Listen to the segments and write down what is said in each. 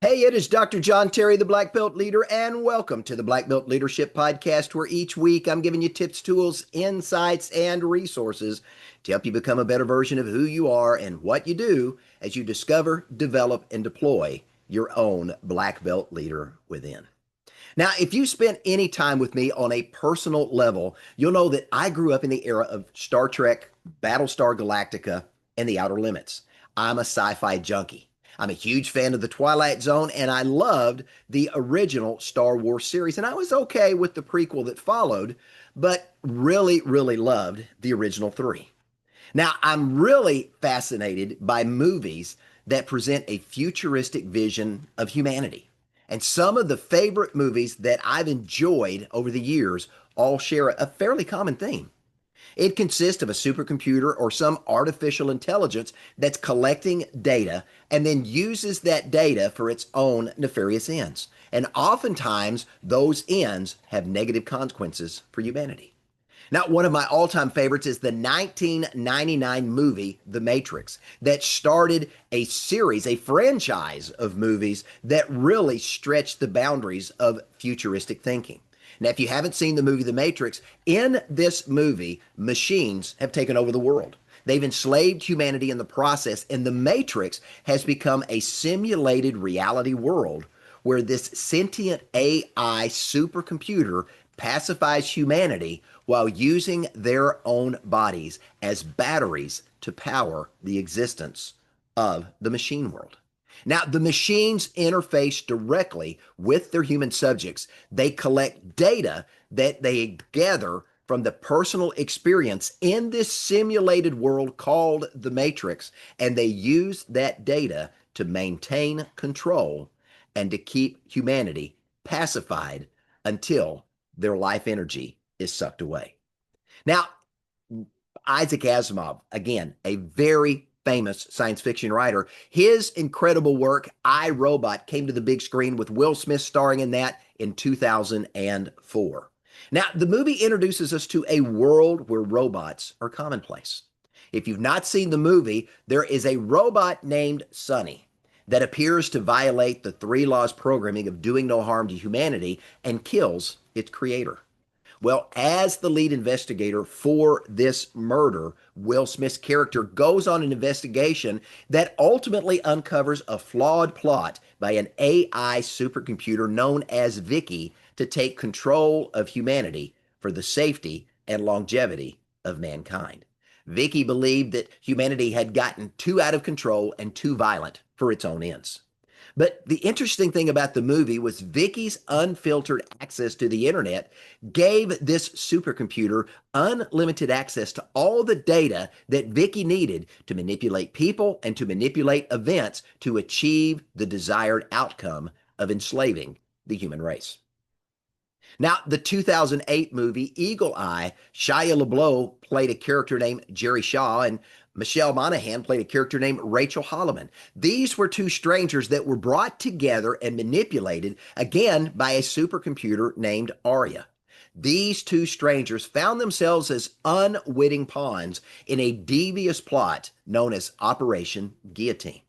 Hey, it is Dr. John Terry, the Black Belt Leader, and welcome to the Black Belt Leadership Podcast, where each week I'm giving you tips, tools, insights, and resources to help you become a better version of who you are and what you do as you discover, develop, and deploy your own Black Belt Leader within. Now, if you spent any time with me on a personal level, you'll know that I grew up in the era of Star Trek, Battlestar Galactica, and The Outer Limits. I'm a sci-fi junkie. I'm a huge fan of The Twilight Zone, and I loved the original Star Wars series. And I was okay with the prequel that followed, but really loved the original three. Now, I'm really fascinated by movies that present a futuristic vision of humanity. And some of the favorite movies that I've enjoyed over the years all share a fairly common theme. It consists of a supercomputer or some artificial intelligence that's collecting data and then uses that data for its own nefarious ends. And oftentimes, those ends have negative consequences for humanity. Now, one of my all-time favorites is the 1999 movie, The Matrix, that started a series, a franchise of movies that really stretched the boundaries of futuristic thinking. Now, if you haven't seen the movie The Matrix, in this movie, machines have taken over the world. They've enslaved humanity in the process, and The Matrix has become a simulated reality world where this sentient AI supercomputer pacifies humanity while using their own bodies as batteries to power the existence of the machine world. Now, the machines interface directly with their human subjects. They collect data that they gather from the personal experience in this simulated world called the Matrix, and they use that data to maintain control and to keep humanity pacified until their life energy is sucked away. Now, Isaac Asimov, again, a very famous science fiction writer, his incredible work, I, Robot, came to the big screen with Will Smith starring in that in 2004. Now, the movie introduces us to a world where robots are commonplace. If you've not seen the movie, there is a robot named Sonny that appears to violate the three laws programming of doing no harm to humanity and kills its creator. Well, as the lead investigator for this murder, Will Smith's character goes on an investigation that ultimately uncovers a flawed plot by an AI supercomputer known as Vicky to take control of humanity for the safety and longevity of mankind. Vicky believed that humanity had gotten too out of control and too violent for its own ends. But the interesting thing about the movie was Vicky's unfiltered access to the internet gave this supercomputer unlimited access to all the data that Vicky needed to manipulate people and to manipulate events to achieve the desired outcome of enslaving the human race. Now, the 2008 movie Eagle Eye, Shia LaBeouf played a character named Jerry Shaw, and Michelle Monaghan played a character named Rachel Holloman. These were two strangers that were brought together and manipulated, again, by a supercomputer named Aria. These two strangers found themselves as unwitting pawns in a devious plot known as Operation Guillotine.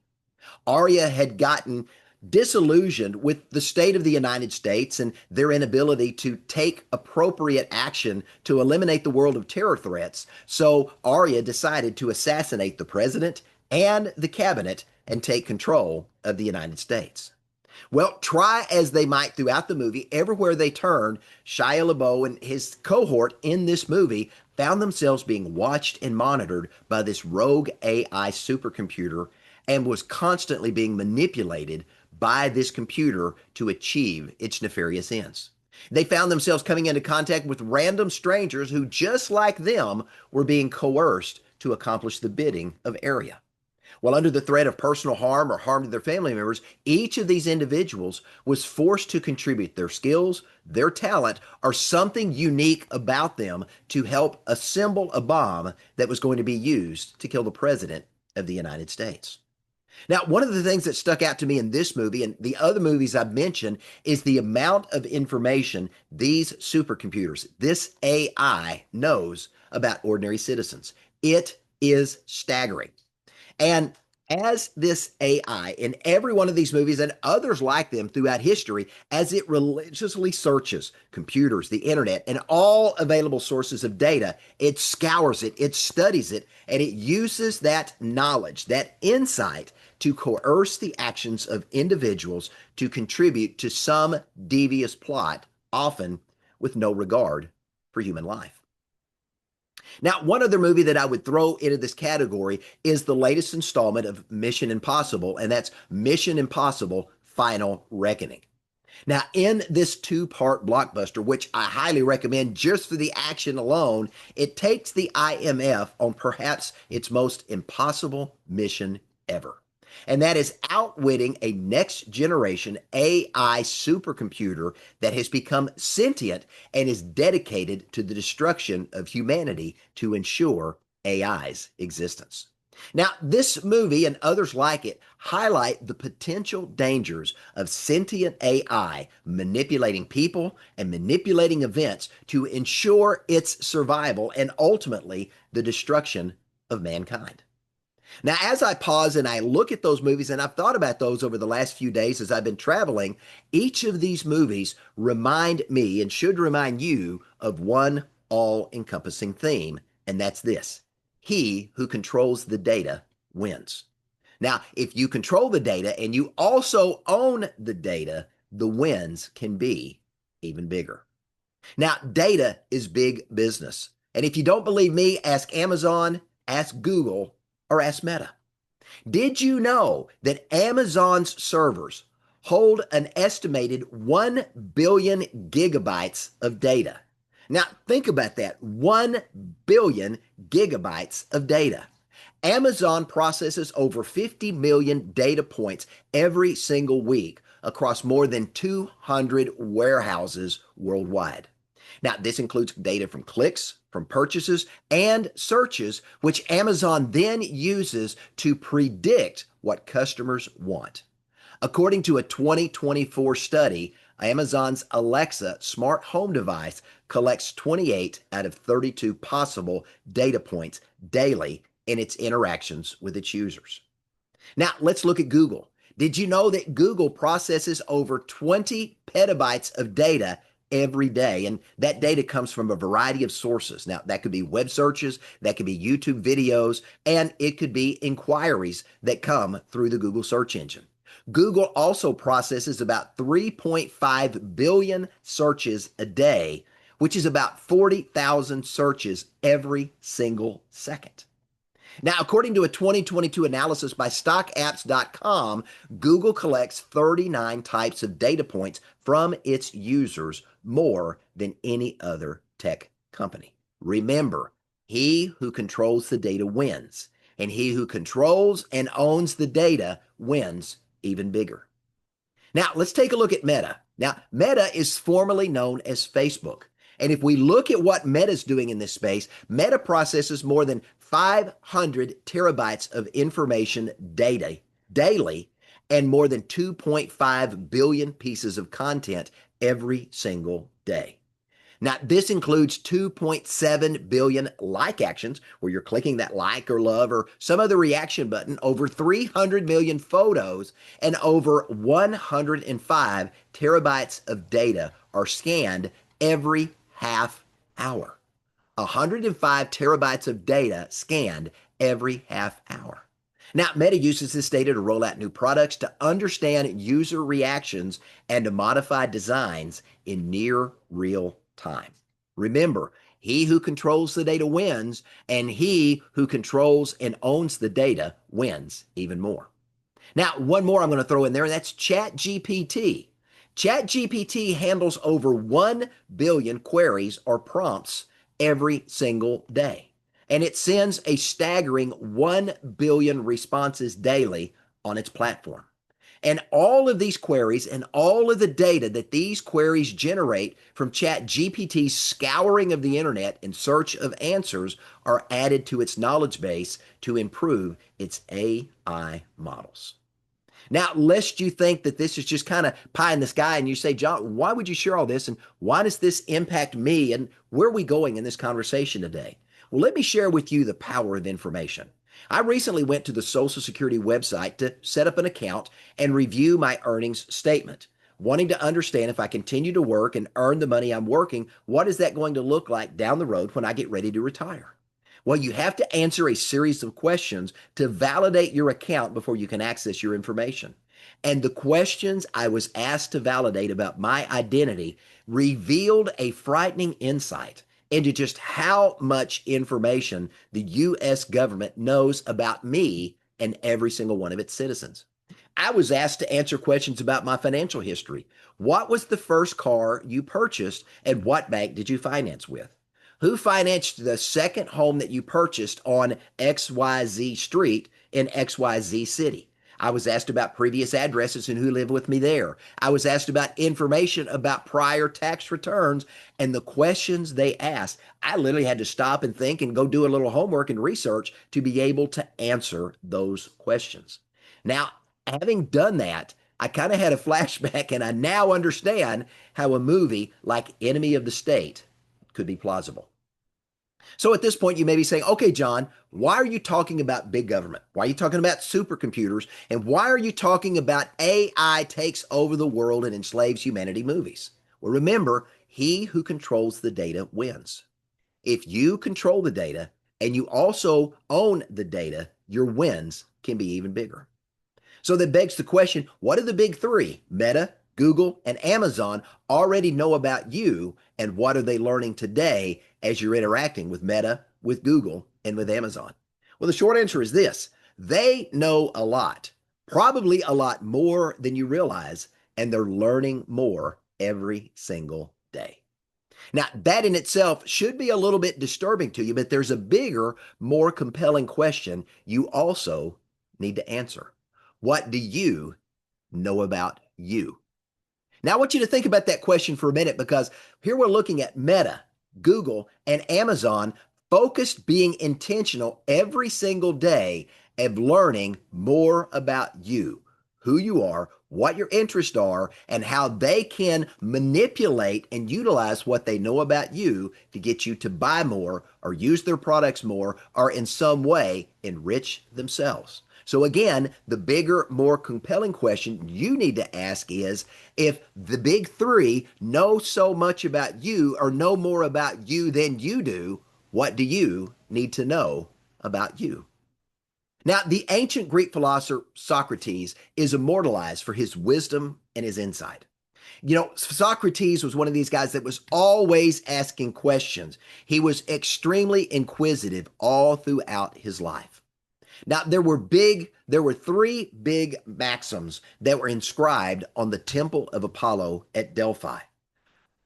Aria had gotten disillusioned with the state of the United States and their inability to take appropriate action to eliminate the world of terror threats. So Aria decided to assassinate the president and the cabinet and take control of the United States. Well, try as they might throughout the movie, everywhere they turned, Shia LaBeouf and his cohort in this movie found themselves being watched and monitored by this rogue AI supercomputer and was constantly being manipulated by this computer to achieve its nefarious ends. They found themselves coming into contact with random strangers who, just like them, were being coerced to accomplish the bidding of Aria. Well, under the threat of personal harm or harm to their family members, each of these individuals was forced to contribute their skills, their talent, or something unique about them to help assemble a bomb that was going to be used to kill the president of the United States. Now, one of the things that stuck out to me in this movie and the other movies I've mentioned is the amount of information these supercomputers, this AI, knows about ordinary citizens. It is staggering. And As this AI in every one of these movies and others like them throughout history, as it religiously searches computers, the internet, and all available sources of data, it scours it, it studies it, and it uses that knowledge, that insight to coerce the actions of individuals to contribute to some devious plot, often with no regard for human life. Now, one other movie that I would throw into this category is the latest installment of Mission Impossible, and that's Mission Impossible Final Reckoning. Now, in this two-part blockbuster, which I highly recommend just for the action alone, it takes the IMF on perhaps its most impossible mission ever. And that is outwitting a next generation AI supercomputer that has become sentient and is dedicated to the destruction of humanity to ensure AI's existence. Now, this movie and others like it highlight the potential dangers of sentient AI manipulating people and manipulating events to ensure its survival and ultimately the destruction of mankind. Now, as I pause and I look at those movies, and I've thought about those over the last few days as I've been traveling, each of these movies remind me and should remind you of one all encompassing theme, and that's this: he who controls the data wins. Now, if you control the data and you also own the data, the wins can be even bigger. Now, data is big business. And if you don't believe me, ask Amazon, ask Google, or ask Meta. Did you know that Amazon's servers hold an estimated 1 billion gigabytes of data? Now, think about that, 1 billion gigabytes of data. Amazon processes over 50 million data points every single week across more than 200 warehouses worldwide. Now, this includes data from clicks, from purchases, and searches, which Amazon then uses to predict what customers want. According to a 2024 study, Amazon's Alexa smart home device collects 28 out of 32 possible data points daily in its interactions with its users. Now, let's look at Google. Did you know that Google processes over 20 petabytes of data every day? And that data comes from a variety of sources. Now, that could be web searches, that could be YouTube videos, and it could be inquiries that come through the Google search engine. Google also processes about 3.5 billion searches a day, which is about 40,000 searches every single second. Now, according to a 2022 analysis by StockApps.com, Google collects 39 types of data points from its users, more than any other tech company. Remember, he who controls the data wins, and he who controls and owns the data wins even bigger. Now, let's take a look at Meta. Now, Meta is formerly known as Facebook. And if we look at what Meta is doing in this space, Meta processes more than 500 terabytes of information daily and more than 2.5 billion pieces of content every single day. Now, this includes 2.7 billion like actions, where you're clicking that like or love or some other reaction button, over 300 million photos, and over 105 terabytes of data are scanned every half hour. 105 terabytes of data scanned every half hour. Now, Meta uses this data to roll out new products, to understand user reactions, and to modify designs in near real time. Remember, he who controls the data wins, and he who controls and owns the data wins even more. Now, one more I'm going to throw in there, and that's ChatGPT. ChatGPT handles over 1 billion queries or prompts every single day, and it sends a staggering 1 billion responses daily on its platform. And all of these queries and all of the data that these queries generate from ChatGPT's scouring of the internet in search of answers are added to its knowledge base to improve its AI models. Now, lest you think that this is just kind of pie in the sky and you say, John, why would you share all this? And why does this impact me? And where are we going in this conversation today? Well, let me share with you the power of information. I recently went to the Social Security website to set up an account and review my earnings statement, wanting to understand if I continue to work and earn the money I'm working, what is that going to look like down the road when I get ready to retire? Well, you have to answer a series of questions to validate your account before you can access your information. And the questions I was asked to validate about my identity revealed a frightening insight into just how much information the U.S. government knows about me and every single one of its citizens. I was asked to answer questions about my financial history. What was the first car you purchased and what bank did you finance with? Who financed the second home that you purchased on XYZ Street in XYZ City? I was asked about previous addresses and who lived with me there. I was asked about information about prior tax returns and the questions they asked. I literally had to stop and think and go do a little homework and research to be able to answer those questions. Now, having done that, I kind of had a flashback and I now understand how a movie like Enemy of the State could be plausible. So at this point, you may be saying, okay, John, why are you talking about big government? Why are you talking about supercomputers? And why are you talking about AI takes over the world and enslaves humanity movies? Well, remember, he who controls the data wins. If you control the data and you also own the data, your wins can be even bigger. So that begs the question, what do the big three, Meta, Google, and Amazon, already know about you, and what are they learning today as you're interacting with Meta, with Google, and with Amazon? Well, the short answer is this. They know a lot, probably a lot more than you realize, and they're learning more every single day. Now, that in itself should be a little bit disturbing to you, but there's a bigger, more compelling question you also need to answer. What do you know about you? Now, I want you to think about that question for a minute because here we're looking at Meta, Google, and Amazon focused being intentional every single day of learning more about you, who you are, what your interests are, and how they can manipulate and utilize what they know about you to get you to buy more or use their products more or in some way enrich themselves. So again, the bigger, more compelling question you need to ask is, if the big three know so much about you or know more about you than you do, what do you need to know about you? Now, the ancient Greek philosopher Socrates is immortalized for his wisdom and his insight. You know, Socrates was one of these guys that was always asking questions. He was extremely inquisitive all throughout his life. Now, there were three big maxims that were inscribed on the Temple of Apollo at Delphi.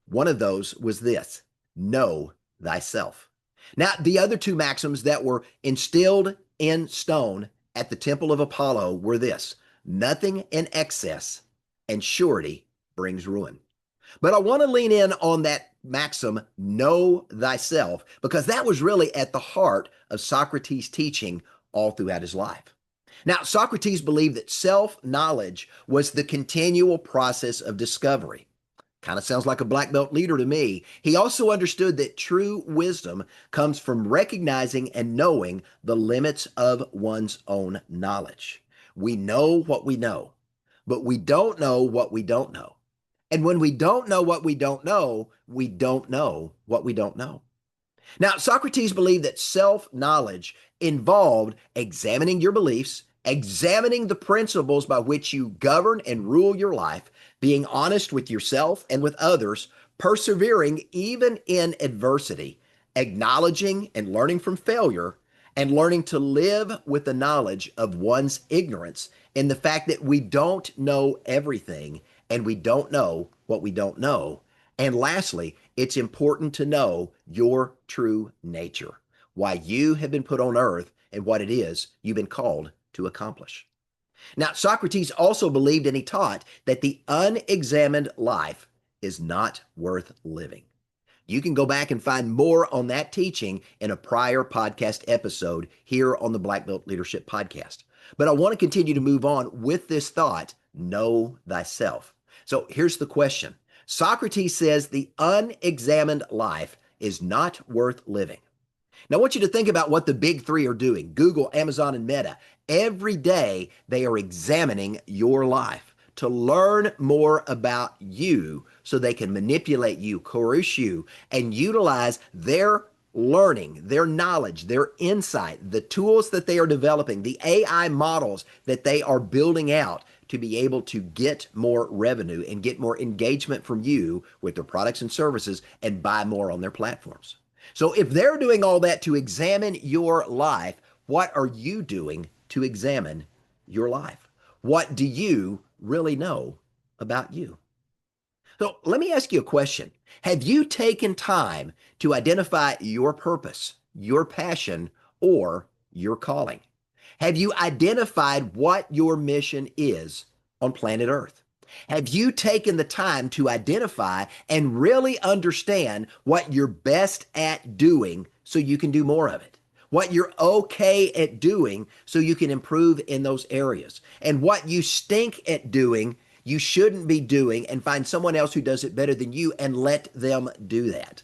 One of those was this: know thyself. Now, the other two maxims that were instilled in stone at the Temple of Apollo were this: nothing in excess and surety brings ruin. But I want to lean in on that maxim, know thyself, because that was really at the heart of Socrates' teaching all throughout his life. Now, Socrates believed that self-knowledge was the continual process of discovery. Kind of sounds like a black belt leader to me. He also understood that true wisdom comes from recognizing and knowing the limits of one's own knowledge. We know what we know, but we don't know what we don't know. And when we don't know what we don't know, we don't know what we don't know. Now, Socrates believed that self-knowledge involved examining your beliefs, examining the principles by which you govern and rule your life, being honest with yourself and with others, persevering even in adversity, acknowledging and learning from failure, and learning to live with the knowledge of one's ignorance in the fact that we don't know everything and we don't know what we don't know. And lastly, it's important to know your true nature, why you have been put on earth and what it is you've been called to accomplish. Now, Socrates also believed and he taught that the unexamined life is not worth living. You can go back and find more on that teaching in a prior podcast episode here on the Black Belt Leadership Podcast. But I want to continue to move on with this thought, know thyself. So here's the question. Socrates says the unexamined life is not worth living. Now, I want you to think about what the big three are doing: Google, Amazon, and Meta. Every day, they are examining your life to learn more about you so they can manipulate you, coerce you, and utilize their learning, their knowledge, their insight, the tools that they are developing, the AI models that they are building out to be able to get more revenue and get more engagement from you with their products and services and buy more on their platforms. So if they're doing all that to examine your life, what are you doing to examine your life? What do you really know about you? So let me ask you a question. Have you taken time to identify your purpose, your passion, or your calling? Have you identified what your mission is on planet Earth? Have you taken the time to identify and really understand what you're best at doing so you can do more of it? What you're okay at doing so you can improve in those areas? And what you stink at doing, you shouldn't be doing, and find someone else who does it better than you and let them do that.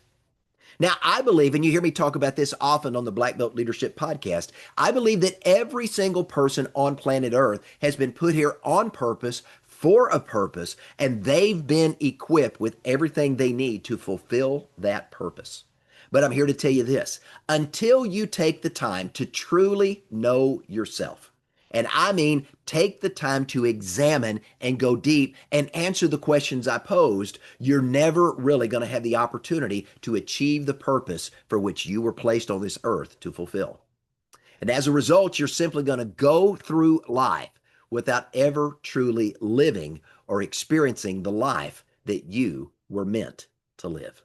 Now, I believe, and you hear me talk about this often on the Black Belt Leadership Podcast, I believe that every single person on planet Earth has been put here on purpose for a purpose, and they've been equipped with everything they need to fulfill that purpose. But I'm here to tell you this: until you take the time to truly know yourself, and I mean take the time to examine and go deep and answer the questions I posed, you're never really going to have the opportunity to achieve the purpose for which you were placed on this earth to fulfill. And as a result, you're simply going to go through life without ever truly living or experiencing the life that you were meant to live.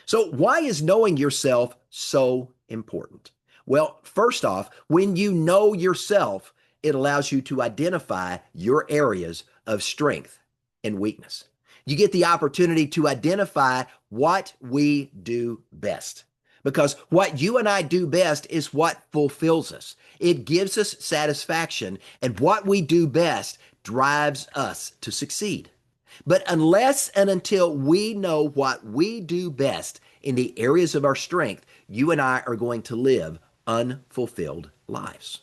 So why is knowing yourself so important? Well, first off, when you know yourself, it allows you to identify your areas of strength and weakness. You get the opportunity to identify what we do best. Because what you and I do best is what fulfills us. It gives us satisfaction, and what we do best drives us to succeed. But unless and until we know what we do best in the areas of our strength, you and I are going to live unfulfilled lives.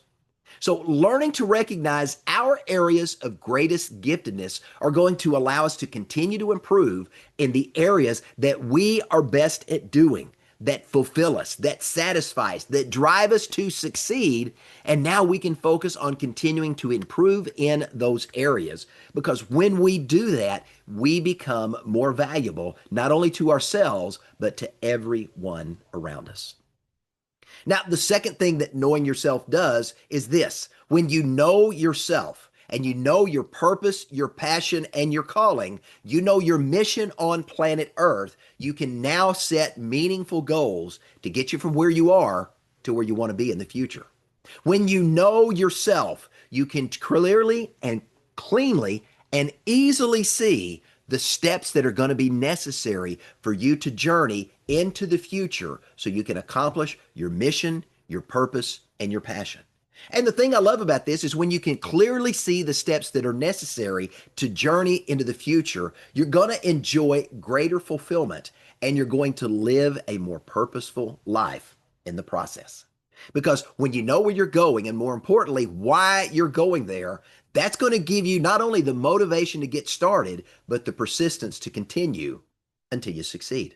So learning to recognize our areas of greatest giftedness are going to allow us to continue to improve in the areas that we are best at doing, that fulfill us, that satisfy us, that drive us to succeed. And now we can focus on continuing to improve in those areas, because when we do that, we become more valuable, not only to ourselves, but to everyone around us. Now, the second thing that knowing yourself does is this: when you know yourself and you know your purpose, your passion, and your calling, you know your mission on planet Earth, you can now set meaningful goals to get you from where you are to where you want to be in the future. When you know yourself, you can clearly and cleanly and easily see the steps that are going to be necessary for you to journey into the future so you can accomplish your mission, your purpose, and your passion. And the thing I love about this is when you can clearly see the steps that are necessary to journey into the future, you're going to enjoy greater fulfillment and you're going to live a more purposeful life in the process. Because when you know where you're going, and more importantly, why you're going there, that's going to give you not only the motivation to get started, but the persistence to continue until you succeed.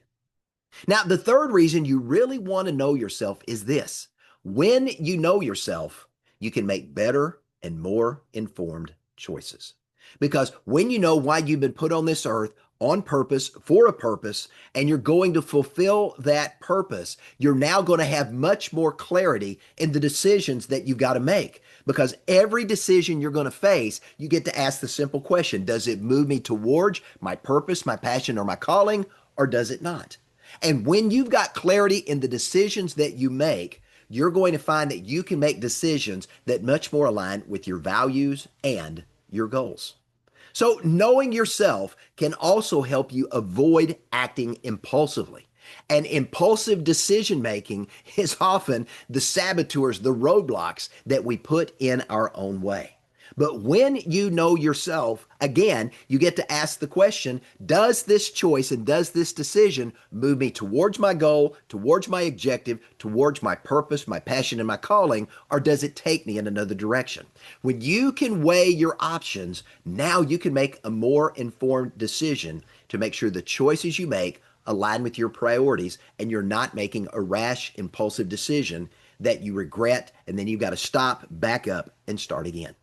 Now, the third reason you really want to know yourself is this: when you know yourself, you can make better and more informed choices. Because when you know why you've been put on this earth on purpose, for a purpose, and you're going to fulfill that purpose, you're now going to have much more clarity in the decisions that you've got to make. Because every decision you're going to face, you get to ask the simple question: does it move me towards my purpose, my passion, or my calling, or does it not? And when you've got clarity in the decisions that you make, you're going to find that you can make decisions that much more align with your values and your goals. So knowing yourself can also help you avoid acting impulsively. And impulsive decision making is often the saboteurs, the roadblocks that we put in our own way. But when you know yourself, again, you get to ask the question, does this choice and does this decision move me towards my goal, towards my objective, towards my purpose, my passion, and my calling, or does it take me in another direction? When you can weigh your options, now you can make a more informed decision to make sure the choices you make align with your priorities and you're not making a rash, impulsive decision that you regret and then you've got to stop, back up, and start again.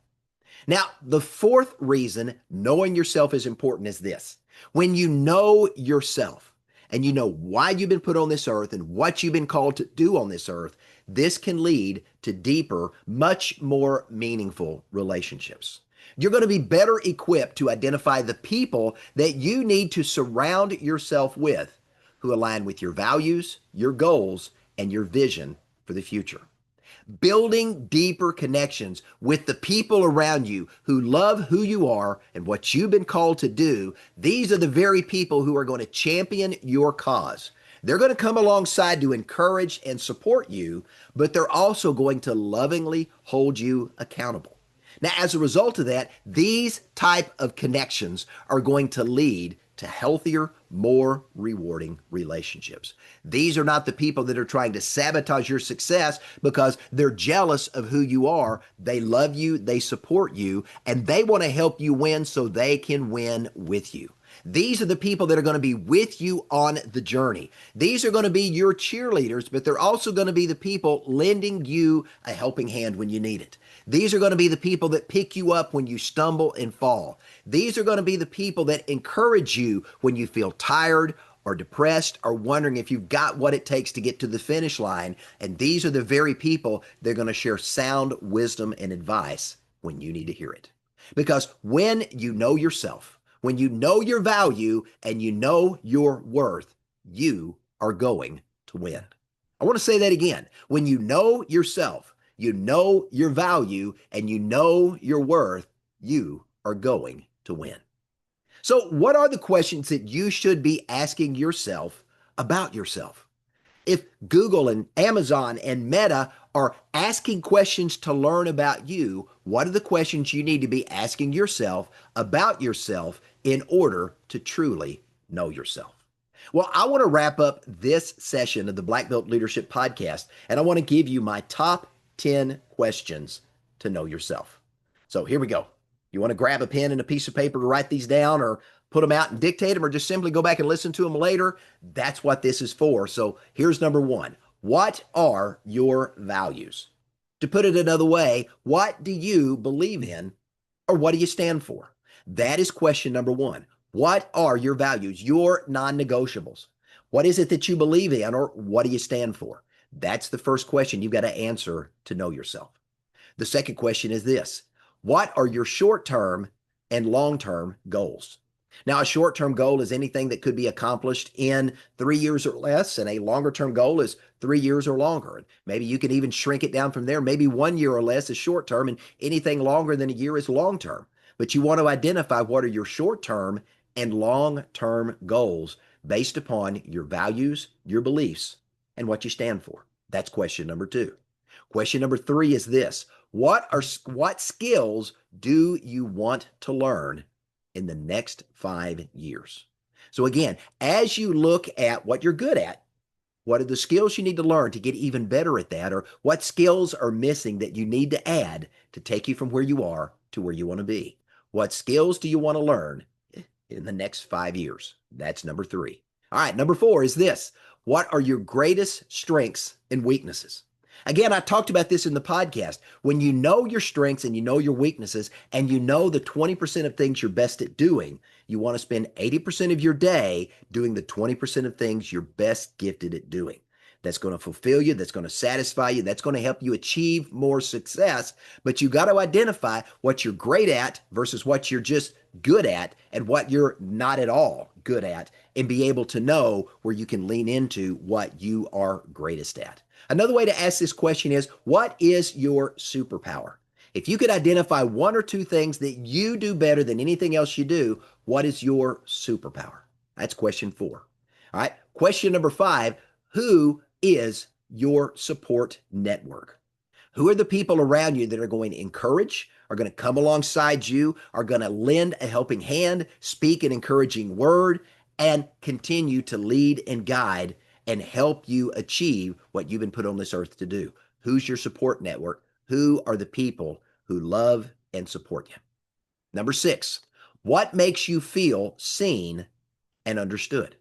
Now, the fourth reason knowing yourself is important is this. When you know yourself and you know why you've been put on this earth and what you've been called to do on this earth, this can lead to deeper, much more meaningful relationships. You're going to be better equipped to identify the people that you need to surround yourself with who align with your values, your goals, and your vision for the future. Building deeper connections with the people around you who love who you are and what you've been called to do. These are the very people who are going to champion your cause. They're going to come alongside to encourage and support you, but they're also going to lovingly hold you accountable. Now, as a result of that, these type of connections are going to lead to healthier, more rewarding relationships. These are not the people that are trying to sabotage your success because they're jealous of who you are. They love you, they support you, and they want to help you win so they can win with you. These are the people that are going to be with you on the journey. These are going to be your cheerleaders, but they're also going to be the people lending you a helping hand when you need it. These are going to be the people that pick you up when you stumble and fall. These are going to be the people that encourage you when you feel tired or depressed or wondering if you've got what it takes to get to the finish line. And these are the very people that are going to share sound wisdom and advice when you need to hear it. Because when you know yourself, when you know your value and you know your worth, you are going to win. I want to say that again. When you know yourself, you know your value, and you know your worth, you are going to win. So, what are the questions that you should be asking yourself about yourself? If Google and Amazon and Meta are asking questions to learn about you, what are the questions you need to be asking yourself about yourself in order to truly know yourself? Well, I want to wrap up this session of the Black Belt Leadership Podcast, and I want to give you my top 10 questions to know yourself. So here we go. You want to grab a pen and a piece of paper to write these down or put them out and dictate them or just simply go back and listen to them later? That's what this is for. So here's number one. What are your values? To put it another way, what do you believe in or what do you stand for? That is question number one. What are your values, your non-negotiables? What is it that you believe in or what do you stand for? That's the first question you've got to answer to know yourself. The second question is this. What are your short-term and long-term goals? Now, a short-term goal is anything that could be accomplished in 3 years or less, and a longer-term goal is 3 years or longer. And maybe you can even shrink it down from there. Maybe 1 year or less is short-term, and anything longer than a year is long-term. But you want to identify what are your short-term and long-term goals based upon your values, your beliefs, and what you stand for. That's question number two. Question number three is this. What skills do you want to learn in the next 5 years? So again, as you look at what you're good at, what are the skills you need to learn to get even better at that? Or what skills are missing that you need to add to take you from where you are to where you want to be? What skills do you want to learn in the next 5 years? That's number three. All right, number four is this. What are your greatest strengths and weaknesses? Again, I talked about this in the podcast. When you know your strengths and you know your weaknesses and you know the 20% of things you're best at doing, you want to spend 80% of your day doing the 20% of things you're best gifted at doing. That's going to fulfill you. That's going to satisfy you. That's going to help you achieve more success. But you got to identify what you're great at versus what you're just good at and what you're not at all good at and be able to know where you can lean into what you are greatest at. Another way to ask this question is, what is your superpower? If you could identify one or two things that you do better than anything else you do, what is your superpower? That's question four. All right. Question number five, who is your support network? Who are the people around you that are going to encourage, are going to come alongside you, are going to lend a helping hand, speak an encouraging word, and continue to lead and guide and help you achieve what you've been put on this earth to do? Who's your support network? Who are the people who love and support you? Number 6, what makes you feel seen and understood?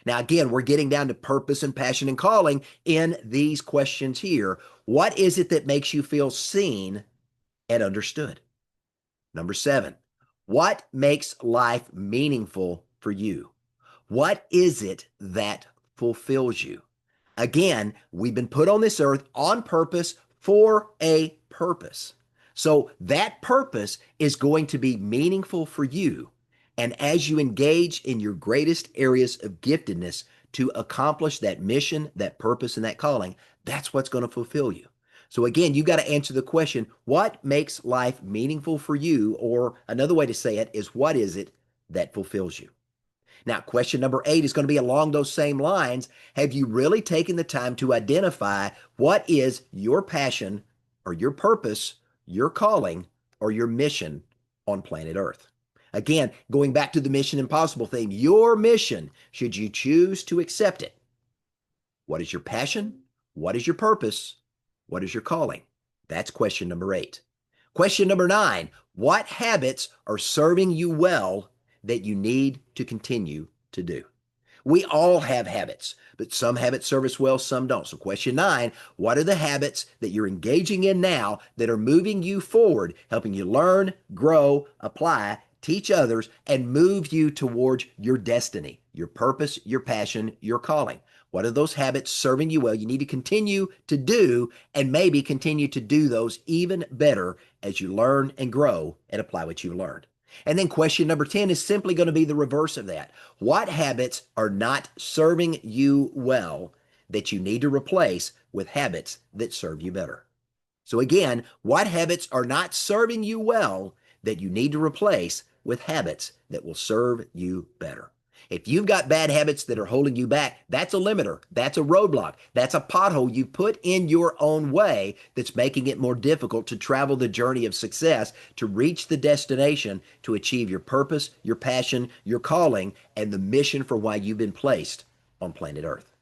Now, again, we're getting down to purpose and passion and calling in these questions here. What is it that makes you feel seen and understood? Number 7, what makes life meaningful for you? What is it that fulfills you? Again, we've been put on this earth on purpose for a purpose. So that purpose is going to be meaningful for you. And as you engage in your greatest areas of giftedness to accomplish that mission, that purpose, and that calling, that's what's going to fulfill you. So again, you got to answer the question, what makes life meaningful for you? Or another way to say it is, what is it that fulfills you? Now, question number 8 is going to be along those same lines. Have you really taken the time to identify what is your passion or your purpose, your calling, or your mission on planet Earth? Again, going back to the Mission Impossible thing, your mission, should you choose to accept it, what is your passion? What is your purpose? What is your calling? That's question number 8. Question number 9, what habits are serving you well that you need to continue to do? We all have habits, but some habits serve us well, some don't. So question 9, what are the habits that you're engaging in now that are moving you forward, helping you learn, grow, apply, teach others, and move you towards your destiny, your purpose, your passion, your calling? What are those habits serving you well? You need to continue to do, and maybe continue to do those even better as you learn and grow and apply what you've learned. And then question number 10 is simply going to be the reverse of that. What habits are not serving you well that you need to replace with habits that serve you better? So again, what habits are not serving you well that you need to replace with habits that will serve you better? If you've got bad habits that are holding you back, that's a limiter. That's a roadblock. That's a pothole you put in your own way that's making it more difficult to travel the journey of success, to reach the destination, to achieve your purpose, your passion, your calling, and the mission for why you've been placed on planet Earth.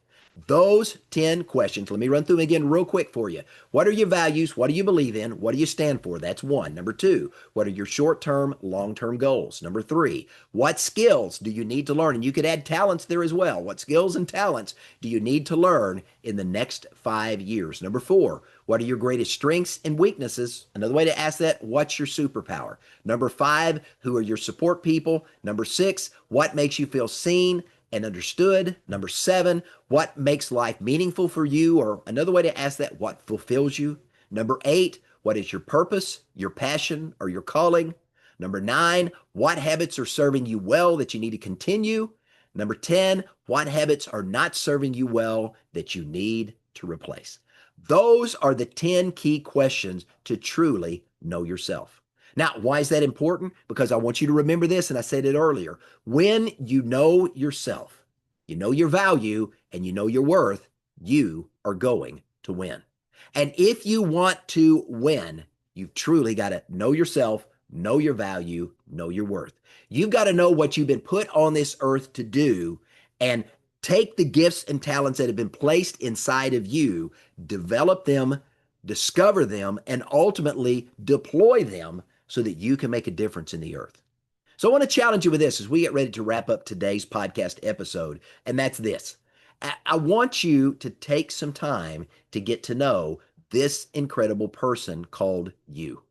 Those 10 questions, let me run through them again real quick for you. What are your values? What do you believe in? What do you stand for? That's 1. Number 2, what are your short-term, long-term goals? Number 3, what skills do you need to learn? And you could add talents there as well. What skills and talents do you need to learn in the next 5 years? Number 4, what are your greatest strengths and weaknesses? Another way to ask that, what's your superpower? Number 5, who are your support people? Number 6, what makes you feel seen and understood? Number 7, what makes life meaningful for you? Or another way to ask that, what fulfills you? Number 8, what is your purpose, your passion, or your calling? Number 9, what habits are serving you well that you need to continue? Number 10, what habits are not serving you well that you need to replace? Those are the 10 key questions to truly know yourself. Now, why is that important? Because I want you to remember this, and I said it earlier. When you know yourself, you know your value, and you know your worth, you are going to win. And if you want to win, you've truly got to know yourself, know your value, know your worth. You've got to know what you've been put on this earth to do, and take the gifts and talents that have been placed inside of you, develop them, discover them, and ultimately deploy them so that you can make a difference in the earth. So I want to challenge you with this as we get ready to wrap up today's podcast episode, and that's this. I want you to take some time to get to know this incredible person called you.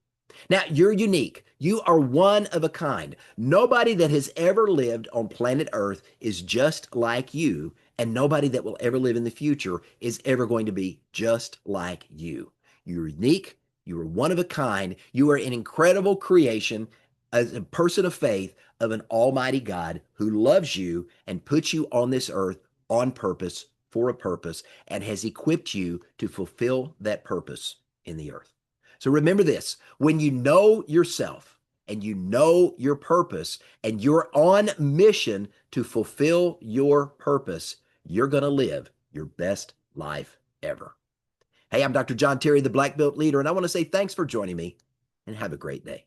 Now, you're unique. You are one of a kind. Nobody that has ever lived on planet Earth is just like you, and nobody that will ever live in the future is ever going to be just like you. You're unique. You are one of a kind. You are an incredible creation, as a person of faith of an almighty God who loves you and puts you on this earth on purpose, for a purpose, and has equipped you to fulfill that purpose in the earth. So remember this, when you know yourself and you know your purpose and you're on mission to fulfill your purpose, you're going to live your best life ever. Hey, I'm Dr. John Terry, the Black Belt Leader, and I want to say thanks for joining me and have a great day.